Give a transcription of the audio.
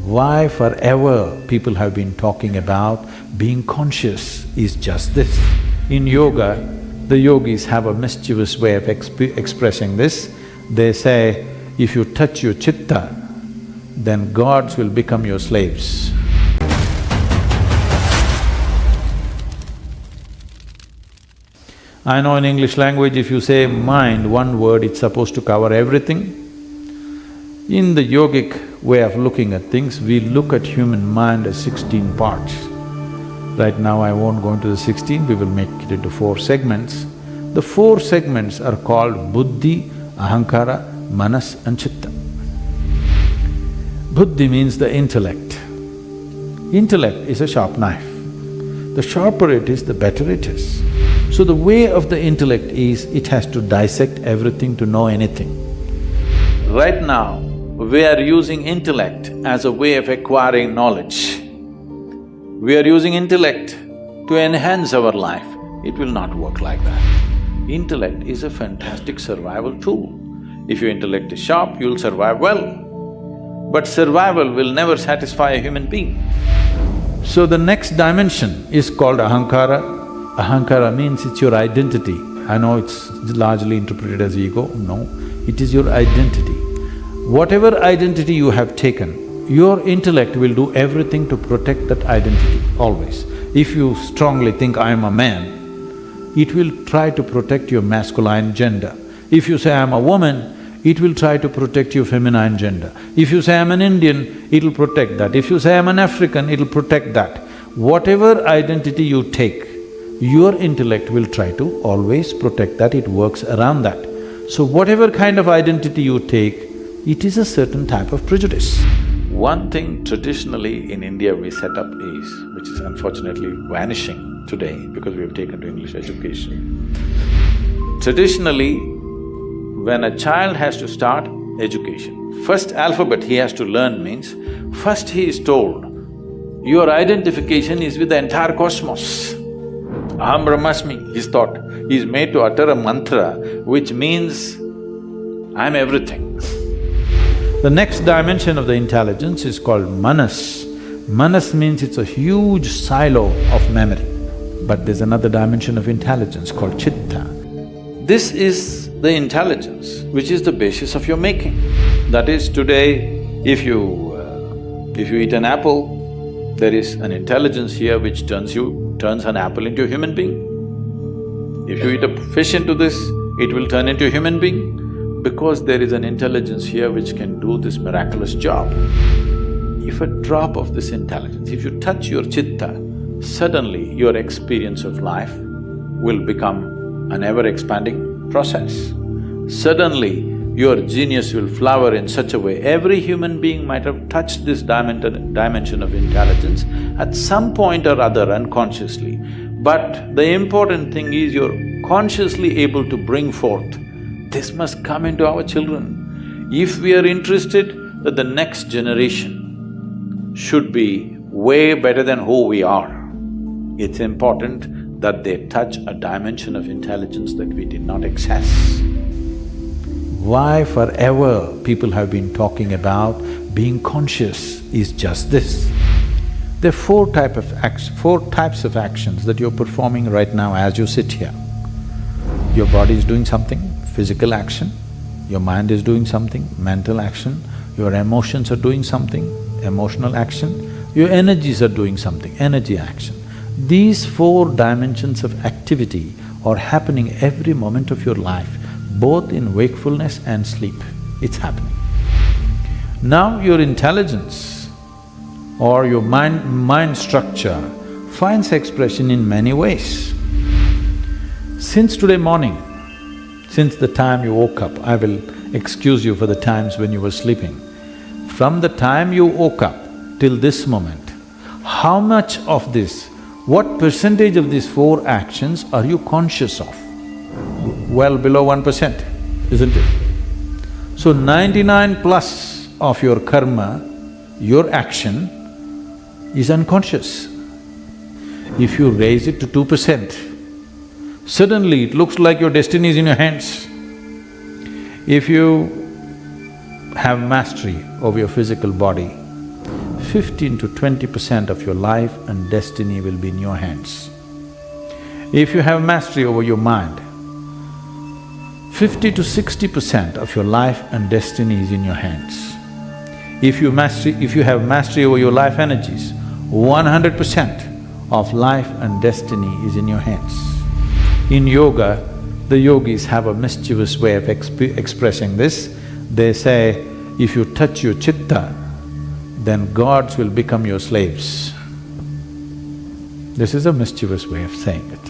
Why forever people have been talking about being conscious is just this. In yoga, the yogis have a mischievous way of expressing this. They say, if you touch your Chitta, then gods will become your slaves. I know in English language, if you say mind, one word, it's supposed to cover everything. In the yogic way of looking at things, we look at human mind as 16 parts. Right now I won't go into the 16, we will make it into 4 segments. The 4 segments are called Buddhi, Ahankara, Manas and Chitta. Buddhi means the intellect. Intellect is a sharp knife. The sharper it is, the better it is. So the way of the intellect is, it has to dissect everything to know anything. Right now, we are using intellect as a way of acquiring knowledge. We are using intellect to enhance our life. It will not work like that. Intellect is a fantastic survival tool. If your intellect is sharp, you'll survive well. But survival will never satisfy a human being. So the next dimension is called Ahankara. Ahankara means it's your identity. I know it's largely interpreted as ego, no, it is your identity. Whatever identity you have taken, your intellect will do everything to protect that identity, always. If you strongly think, I am a man, it will try to protect your masculine gender. If you say, I am a woman, it will try to protect your feminine gender. If you say, I am an Indian, it'll protect that. If you say, I am an African, it'll protect that. Whatever identity you take, your intellect will try to always protect that, it works around that. So whatever kind of identity you take, it is a certain type of prejudice. One thing traditionally in India we set up is, which is unfortunately vanishing today because we have taken to English education. Traditionally, when a child has to start education, first alphabet he has to learn means, first he is told, your identification is with the entire cosmos. Aham Brahmasmi, he's taught. He's made to utter a mantra which means, I'm everything. The next dimension of the intelligence is called Manas. Manas means it's a huge silo of memory. But there's another dimension of intelligence called Chitta. This is the intelligence which is the basis of your making. That is, today, if you eat an apple, there is an intelligence here which turns an apple into a human being. If you eat a fish into this, it will turn into a human being, because there is an intelligence here which can do this miraculous job. If a drop of this intelligence, if you touch your Chitta, suddenly your experience of life will become an ever-expanding process. Suddenly, your genius will flower in such a way, every human being might have touched this dimension of intelligence at some point or other unconsciously. But the important thing is you're consciously able to bring forth, this must come into our children. If we are interested that the next generation should be way better than who we are, it's important that they touch a dimension of intelligence that we did not access. Why forever people have been talking about being conscious is just this. There are 4 types of actions that you're performing right now as you sit here. Your body is doing something, physical action, your mind is doing something, mental action, your emotions are doing something, emotional action, your energies are doing something, energy action. These 4 dimensions of activity are happening every moment of your life, both in wakefulness and sleep, it's happening. Now your intelligence or your mind structure finds expression in many ways. Since today morning, since the time you woke up, I will excuse you for the times when you were sleeping. From the time you woke up till this moment, how much of this, what percentage of these 4 actions are you conscious of? Well below 1%, isn't it? So 99 plus of your karma, your action is unconscious. If you raise it to 2%, suddenly it looks like your destiny is in your hands. If you have mastery over your physical body, 15 to 20% of your life and destiny will be in your hands. If you have mastery over your mind, 50 to 60% of your life and destiny is in your hands. If you have mastery over your life energies, 100% of life and destiny is in your hands. In yoga, the yogis have a mischievous way of expressing this. They say, if you touch your chitta, then gods will become your slaves. This is a mischievous way of saying it.